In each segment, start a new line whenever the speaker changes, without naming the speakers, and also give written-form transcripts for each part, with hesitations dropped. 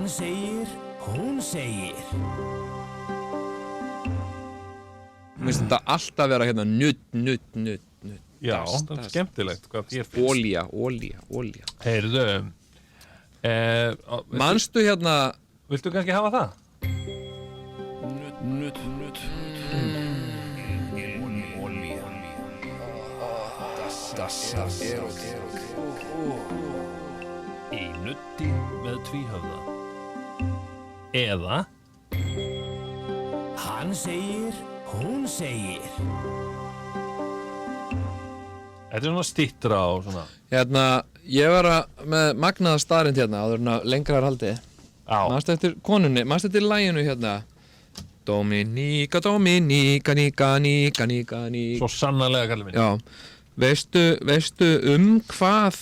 Hann segir, hún segir.
Mér finnst þetta alltaf vera hérna nudd.
Já, þetta er skemmtilegt hvað þér finnst.
Olía.
Heyrðu,
Manstu hérna
viltu kannski hafa það?
Nudd.
Í nuddi með tvíhöfða. Eða
Hann segir, hún segir.
þetta er svona stittra og svona.
Hérna, ég var með magnaða staðrind hérna áður en að lengra er haldið.
Já,
Manstu eftir konunni, manstu eftir laginu hérna Dominika, Nika.
svo sannarlega kallið minn.
Já, veistu hvað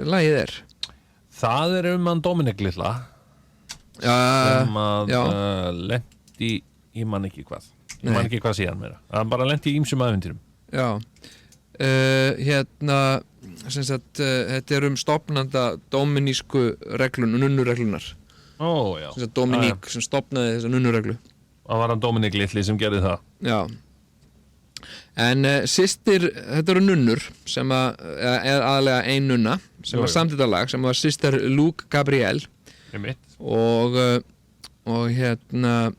lagið er?
Það er hann Dominik litla sem að
já.
lendi, ég man ekki hvað. Ég man ekki hvað síðan meira. Það bara lendi í ýmsum ævintýrum.
Já, hérna, sem sagt, þetta er stofnanda dominísku nunnureglunar.
Ó, já.
Sem sagt, Dominík sem stofnaði þessa nunnureglu.
Það var hann Dominik litli sem gerði það.
Já. En systir, þetta eru nunnur sem er aðalega ein nunna sem var samtida lag, sem var systir Luke Gabrielle
Einmitt.
og hérna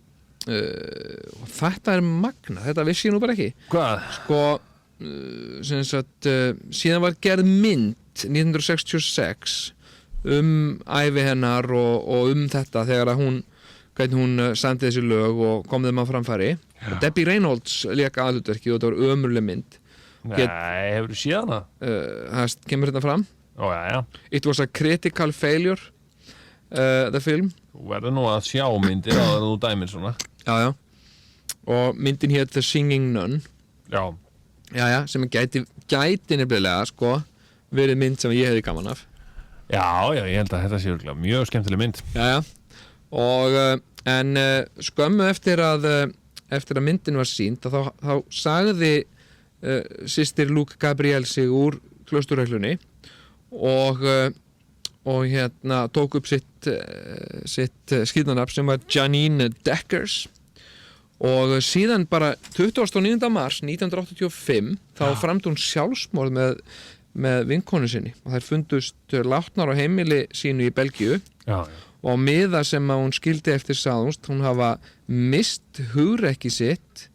og þetta er magna, þetta vissi ég nú bara ekki.
Hvað?
Sko, sem sagt, síðan var gerð mynd 1966 ævi hennar og þetta þegar að hvernig hún samdi þessi lög og kom þeim á framfæri. Og Debbie Reynolds lék aðhlutverkið og þetta var ömurleg mynd.
Nei, hefur þú séð hana?
Það kemur hérna fram.
Ó, já.
It was a critical failure, the film.
Þú verður nú að sjá myndir á það þú dæmir svona.
Já. Og myndin hét The Singing Nun.
Já.
Já, sem gæti nefnilega, sko, verið mynd sem ég hefði gaman af.
Já, ég held að þetta sé örugglega mjög skemmtileg mynd.
Já. Og en skömmu eftir að myndin var sýnd þá sagði systir Luke Gabrielle sig úr klausturreglunni og hérna tók upp sitt skírnarnafn sem var Janine Deckers og síðan bara 29. mars 1985 þá framdi hún sjálfsmorð með vinkonu sinni og þær fundust látnar á heimili sínu í Belgíu.
Já.
Og á miða sem að hún skildi eftir sagðust, hún hafa mist hugrekki sitt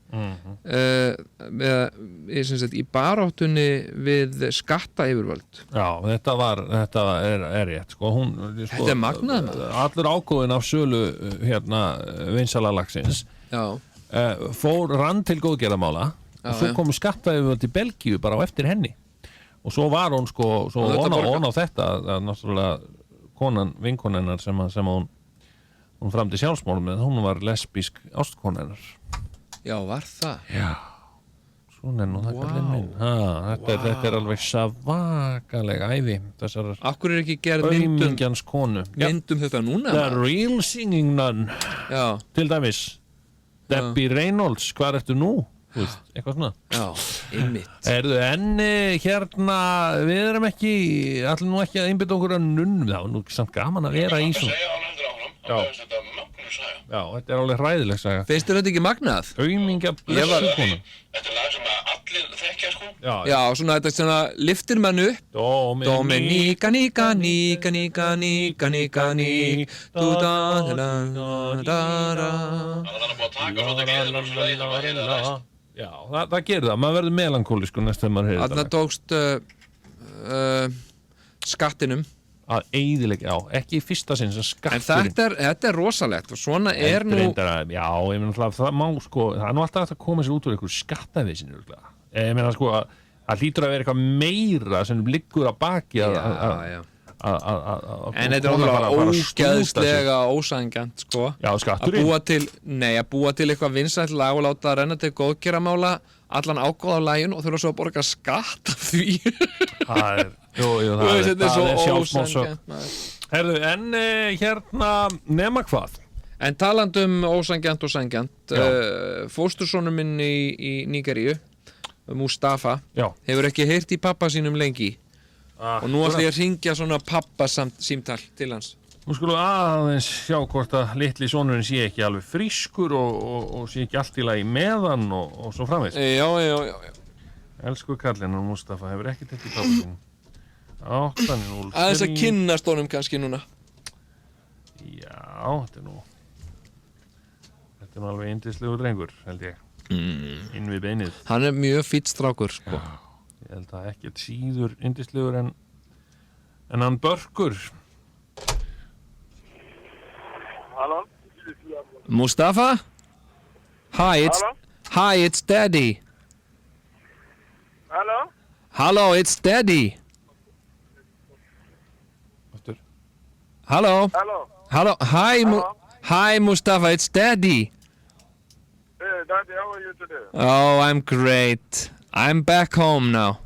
í baráttunni við skattayfirvöld.
Já, þetta er rétt, sko.
Þetta er magnað, maður.
Allur ágóðinn af sölu vinsalalagsins rann til góðgerðamála og svo komu skattayfirvöld í Belgíu bara á eftir henni. Og svo var hún, sko, on á þetta, náttúrulega vinkonennar sem hún framdi sjálfsmorð með, hún var lesbísk ástkonennar.
Já, var það?
Já, svona nú það kallinn minn. Þetta er alveg svakalega ævi þessarar
Akkur er ekki gerð
aumingjans konu.
Myndum þetta núna?
The Real Singing Nun.
Já.
Til dæmis Debbie Reynolds, hvað ertu nú? Eitthvað svona.
Já, einmitt.
Hérna, við erum ekki allir nú ekki að einbytta okkur að nunn, það var nú samt gaman að vera í svona. Já, þetta er alveg hræðileg saga.
Finnst þér þetta ekki magnað?
Aumingja blessu konu.
Þetta er lag sem að allir þekkja, sko.
Já, svona þetta svona liftir mann upp. Dominika
Já, það gerir það, maður verður melankóliskur næst þegar maður heyrir þetta.
Þarna tókst skattinum
að eyðileggja, ekki í fyrsta sinn sem skatturinn.
En þetta er rosalegt og svona er nú
Já, ég meina það má, sko, það er nú alltaf að koma sér út úr einhver skattavísinu, ég meina, sko, að hlýtur að vera eitthvað meira sem liggur að baki
Já. En þetta er alveg ógeðslega ósanngjarnt, sko.
Já, skatturinn.
Að búa til eitthvað vinsælt lag og láta renna til góðgerðamála allan ágóð á laginu og þurfa svo að borga skatt af því.
Það er sjálfsmálsögn. Herðu, en hérna, nema hvað?
En talandum ósanngjarnt og sanngjarnt, fóstursonur minn í Nígeríu, Mustafa, hefur ekki heyrt í pappa sínum lengi. Og nú ætla ég að hringja svona pappa símtal til hans.
Nú skulum aðeins sjá hvort að litli sonurinn sé ekki alveg frískur og sé ekki allt í lagi með hann og svo framvegis.
Já.
Elsku kallinn og Mustafa hefur ekki tekið tabletinn. 8-0.
Aðeins að kynnast honum kannski núna.
Já, þetta er nú alveg yndislegur drengur, held ég. Inn við beinið.
Hann er mjög fýtt strákur, sko.
Já, ég held að ekkert síður yndislegur en hann Börkur.
Hello?
Mustafa? Hi, it's Daddy.
Hello?
Hello, it's Daddy.
Aftur.
Hello.
Hello?
Hi, Mustafa, it's Daddy.
Hey, Daddy, how are you today?
Oh, I'm great. I'm back home now.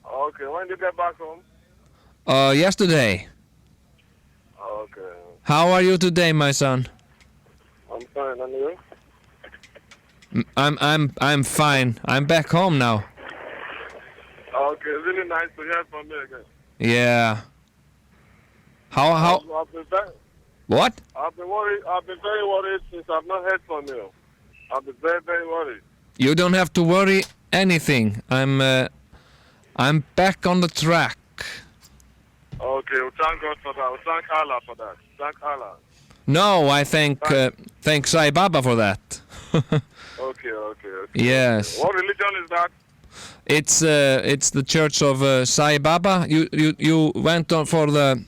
Okay, when did you get back home?
Yesterday.
Okay.
How are you today, my son?
I'm fine, and you?
I'm fine. I'm back home now.
Okay, really nice to hear from you again.
Yeah. How?
I've been
What?
I've been very worried since I've not heard from you. I've been very, very worried.
You don't have to worry anything. I'm back on the track.
Okay, well, thank God for that. Well, thank Allah for that. Thank Allah.
No, I thank Sai Baba for that.
Okay.
Yes.
What religion is that?
It's the Church of Sai Baba. You went on for the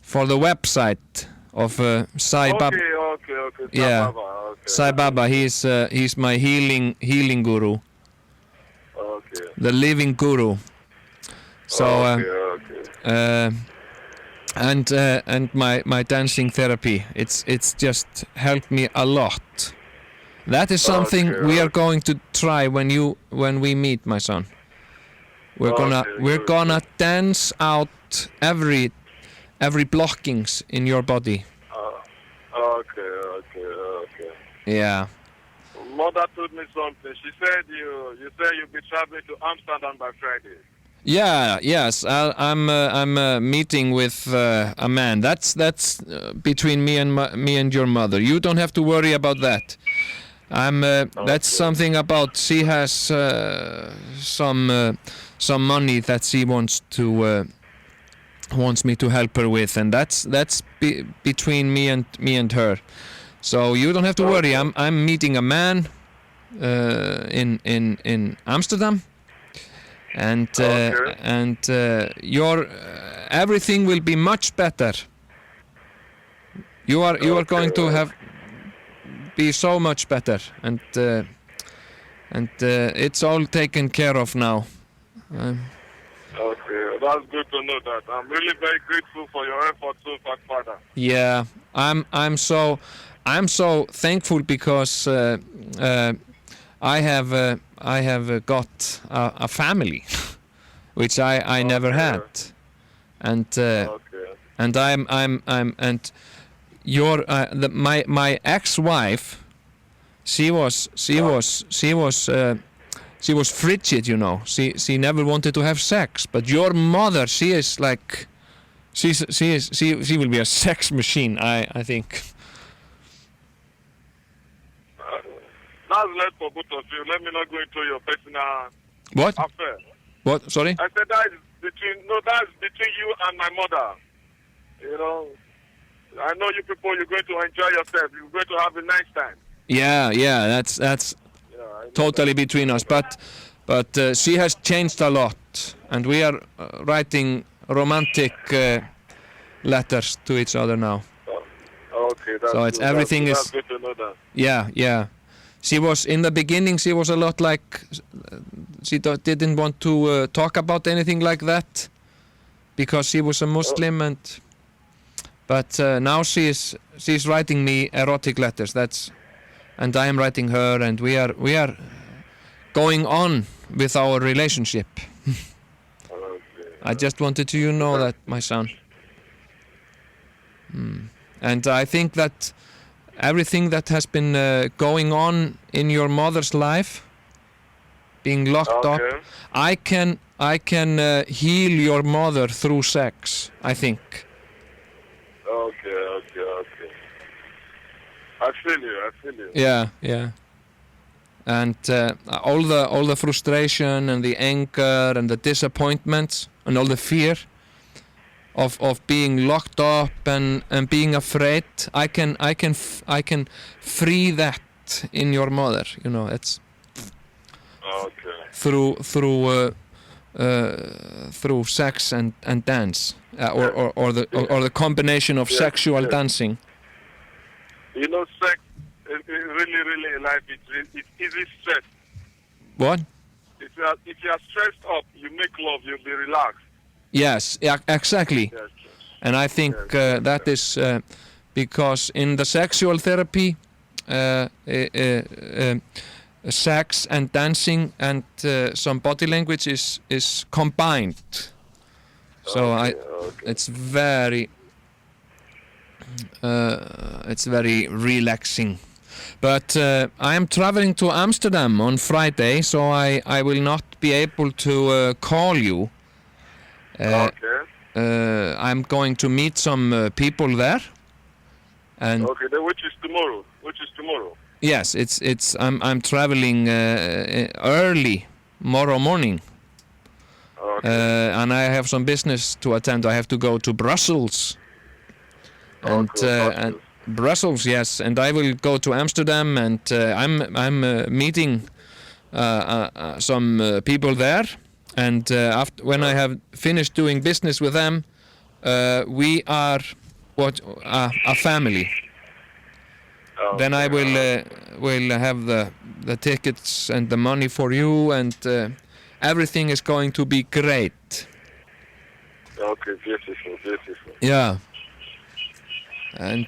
website of Sai Baba.
Okay.
Yeah.
Baba. Okay.
Sai Baba. He's my healing guru.
Okay.
The living guru. So
Okay.
and my dancing therapy. It's just helped me a lot. That is something we are going to try when we meet, my son. We're gonna dance out every blockings in your body.
Okay.
Yeah.
Mother told me something. She said you'll be traveling to Amsterdam by Friday.
Yeah. Yes. I'm meeting with a man. That's between me and your mother. You don't have to worry about that. That's something about she has some money that she wants me to help her with, and that's between me and her. So you don't have to worry. I'm meeting a man in Amsterdam, and your everything will be much better. You are going to be so much better, and it's all taken care of now.
Okay, that's good to know that. I'm really very grateful for your efforts so far, Father.
Yeah, I'm so thankful because I have got a family, which I never had, and and your my ex-wife, she was frigid, you know. She never wanted to have sex. But your mother, she is like, she will be a sex machine. I think.
That's left for both of you. Let me not go into your personal
What?
affair.
What? Sorry?
I said that's between you and my mother. You know, I know you people. You're going to enjoy yourself. You're going to have a nice time.
Yeah. That's totally between us. But she has changed a lot, and we are writing romantic letters to each other now.
Okay, that's
So it's
good.
everything
that's
is-
good to know that.
Yeah. She was in the beginning. She was a lot like she didn't want to talk about anything like that because she was a Muslim, but now she's writing me erotic letters. And I am writing her, and we are going on with our relationship.
Okay.
I just wanted you to know that, my son. And I think that everything that has been going on in your mother's life, being locked up,
Okay.
I can heal your mother through sex, I think.
I feel you.
Yeah. And all the frustration and the anger and the disappointments and all the fear of being locked up and being afraid, I can free that in your mother. You know, it's
Okay.
through sex and dance, or the combination of sexual dancing.
You know, sex is really in life. It's easy stress.
What?
If you are stressed up, you make love, you'll be relaxed.
Yes, exactly.
Yes.
And I think that is because in the sexual therapy, sex and dancing and some body language is combined. So it's very relaxing. But I am traveling to Amsterdam on Friday, so I will not be able to call you.
Okay.
I'm going to meet some people there. And
Okay, then which is tomorrow?
yes, I'm traveling early tomorrow morning.
Okay.
And I have some business to attend. I have to go to Brussels. And
Brussels.
Brussels, yes, and I will go to Amsterdam, and I'm meeting some people there, and when I have finished doing business with them, we are a family.
Okay.
Then I will have the tickets and the money for you, and everything is going to be great.
Okay, beautiful.
Yeah. And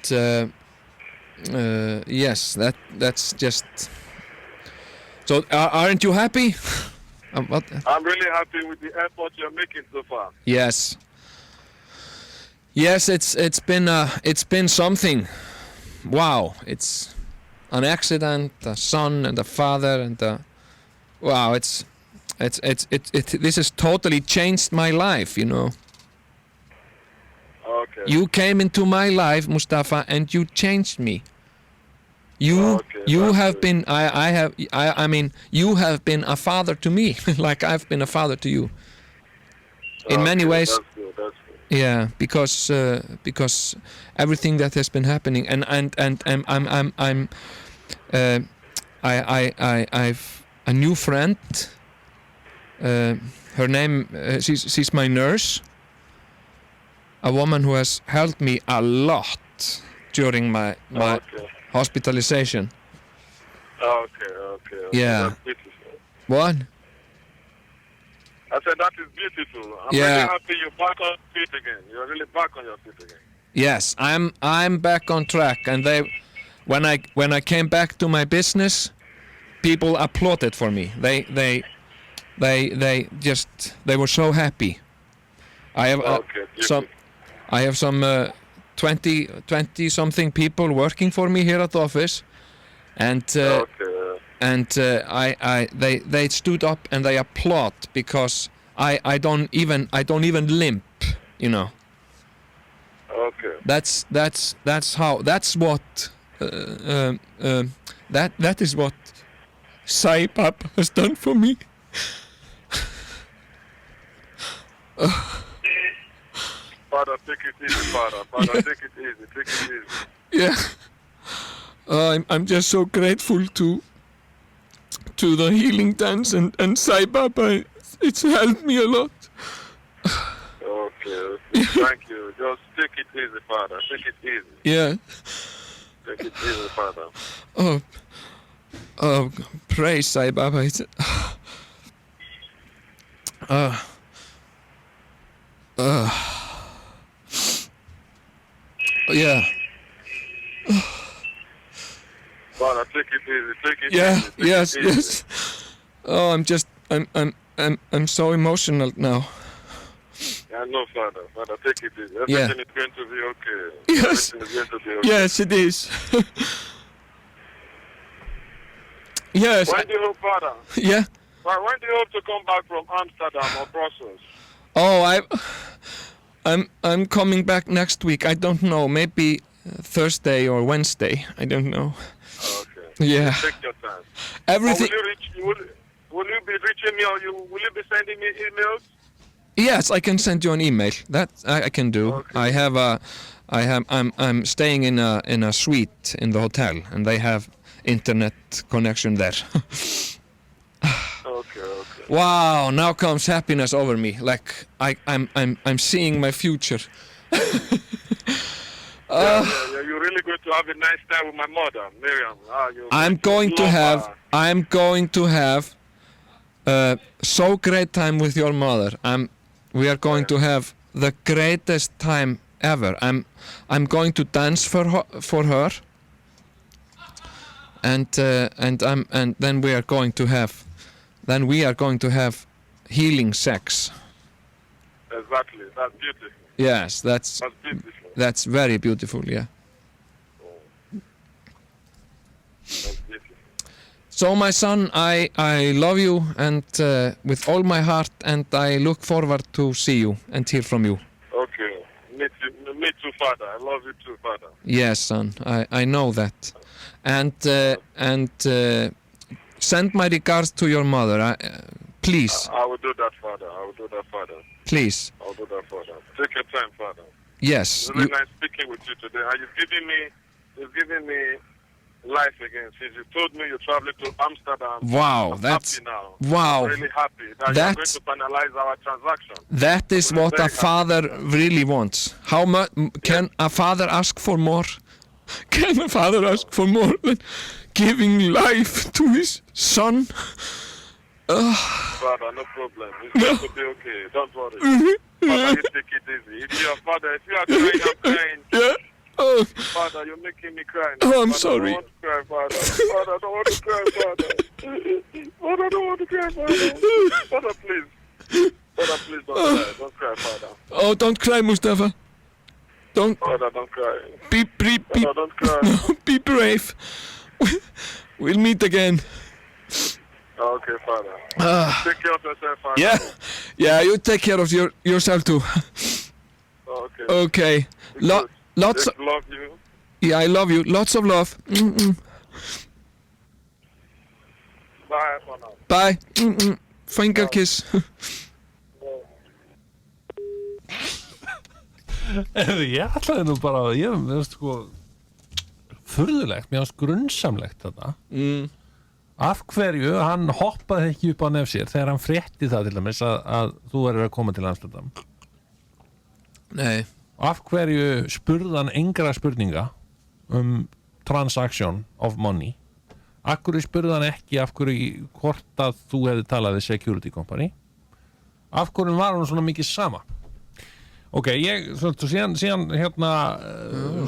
yes, that's just. So, aren't you happy? What?
I'm really happy with the effort you're making so far.
Yes. Yes, it's been something. Wow, it's an accident, a son and a father and wow, this has totally changed my life, you know.
Okay.
You came into my life, Mustafa, and you changed me. You have been I mean you have been a father to me like I've been a father to you. In many ways.
That's good.
Yeah, because everything that has been happening and I've a new friend. Her name she's my nurse. A woman who has helped me a lot during my hospitalization.
Okay.
Yeah.
That's beautiful.
What?
I said that is beautiful. I'm
Yeah.
really happy you're back on your feet again. You're really back on your feet again.
Yes, I'm back on track, and when I came back to my business, people applauded for me. They were so happy. I have some 20 something people working for me here at the office, and they stood up and they applaud because I don't even limp, you know.
Okay.
That is what Sai Baba has done for me.
Father, take it easy, Father. Father, take it easy.
Yeah. I'm just so grateful to the healing dance and Sai Baba. It's helped me a lot.
Okay. Thank you. Just take it easy, Father. Take it easy.
Yeah.
Take it easy, Father.
Oh, praise Sai Baba. It's, yeah.
Father, take it easy. Take it
Yeah.
easy. Take
Yes.
it easy.
Yes. Oh, I'm so emotional now.
I know, Father. Father, take it easy.
Yeah.
Everything is going to be okay.
Yes.
Everything is going to be okay.
Yes, it is. Yes.
When do you hope, Father?
Yeah.
When do you hope to come back from Amsterdam or Brussels?
Oh, I'm coming back next week. I don't know. Maybe Thursday or Wednesday. I don't know.
Okay.
Yeah.
Take your time.
Everything.
Will you be reaching me, or will you be sending me emails?
Yes, I can send you an email. That I can do.
Okay.
I'm staying in a suite in the hotel, and they have internet connection there.
Okay.
Wow, now comes happiness over me. Like I'm seeing my future.
Yeah, you're really going to have a nice time with my mother, Miriam.
I'm going to have so great time with your mother. We are going to have the greatest time ever. I'm going to dance for her, and then we are going to have healing sex.
Exactly. That's beautiful.
Yes,
That's beautiful.
that's very beautiful. Yeah.
That's beautiful.
So my son, I love you and with all my heart, and I look forward to see you and hear from you.
Okay. Me too, Father. I love you too, Father.
Yes, son, I know that. And send my regards to your mother, please.
I will do that, Father.
Please.
I'll do that, Father. Take your time, Father.
Yes.
It's really nice speaking with you today. And you've given me life again. Since you told me you're traveling to Amsterdam.
Wow,
I'm
that's
happy now.
wow.
I'm really happy that you're going to finalize our transaction.
That is
I'm
what
very
a father really wants. How much can a father ask for more? Can a father ask for more than giving life to his son?
Father, no problem. It's going to be okay. Don't worry. Father, you take it easy. If you are crying, I'm crying.
Yeah. Oh,
Father, you're making me cry now.
oh I'm
Father,
sorry.
I don't want to cry, Father. Father, I don't want to cry, Father. Father, I don't want to cry, Father. Father, please. Father, please don't cry. Don't cry, Father.
Oh, don't cry, Mustafa. Don't
Father, don't cry.
be
Father, don't cry.
no, be brave. We'll meet again.
Okay, Father. Take care of yourself, Father.
Yeah. You take care of yourself too.
Okay.
Okay. Lots.
Just love you.
Yeah, I love you. Lots of love.
Bye for now.
Bye. Finger kiss.
Ég ætlaði nú bara, ég veist sko furðulegt, mér finnst grunnsamlegt þetta. Af hverju hann hoppaði ekki upp á nef sér þegar hann frétti það til dæmis að þú verður að koma til Amsterdam?
Nei.
Af hverju spurði hann engra spurninga transaction of money? Af hverju spurði hann ekki hvort að þú hefði talað við security company? Af hverju var hann svona mikið sama? Ok, síðan hérna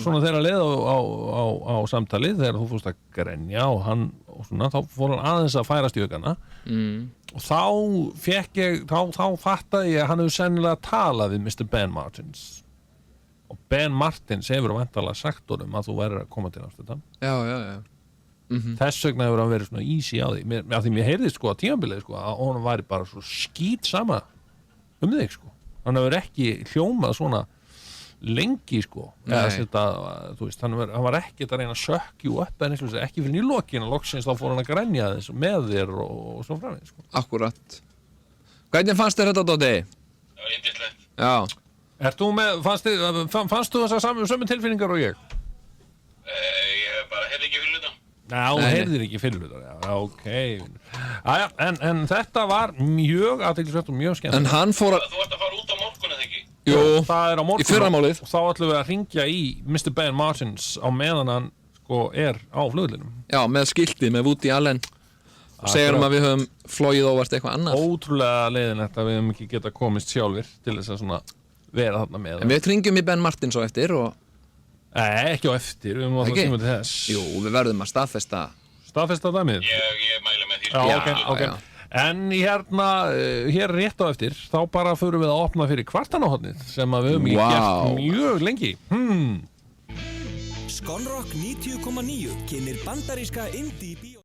svona þegar leið á samtalið, þegar þú fórst að grenja og hann og svona, þá fór hann aðeins að færast í aukana og þá fattaði ég að hann hefur sennilega talað við Mr. Ben Martins og Ben Martins hefur væntanlega sagt honum að þú verður að koma til Amsterdam.
Já.
Þess vegna hefur hann verið svona easy á því af því mér heyrði sko á tímabilið sko að honum væri bara svo skít sama þig sko. Hann hefur ekki hljómað svona lengi sko. Þú veist, hann var ekki að reyna að sökkju upp en ekki fyrir nýlokin og loksins þá fór hann að grenja þess með þér og svo framvegis sko.
Akkurat. Hvernig fannst þér þetta, Doddi?
Það var yndislegt.
Já.
Fannst þú þessar sömu tilfinningar og ég?
Ég bara heyrði ekki fyrir þetta.
Já, þú heyrðir ekki fyrir þetta. Já, ok. En þetta var mjög athyglisvert og mjög skemmtilegt.
En hann fór að...
Þú ert að fara út á morgun eða ekki?
Jú,
það er á morgun.
Í fyrramálið.
Og þá ætlum við að hringja í Mr. Ben Martins á meðan hann sko er á flugvellinum.
Já, með skiltið, með Woody Allen. Og segja að við höfum flogið óvart eitthvað annað.
Ótrúlega leiðinlegt að við höfum ekki geta komist sjálfir til þess að svona vera þarna með.
En við hringjum í Ben Martins á eftir og...
Ekki á eftir, við höfum alltaf tíma til þess.
Jú, við verðum að staðfesta.
Staðfesta dæmið?
Ég mæla með því.
Já, ok. En hér rétt á eftir, þá bara förum við að opna fyrir kvartanahotnið sem að við höfum ekki gert mjög lengi.
Skonrock 90,9 kynir bandaríska indie bíó.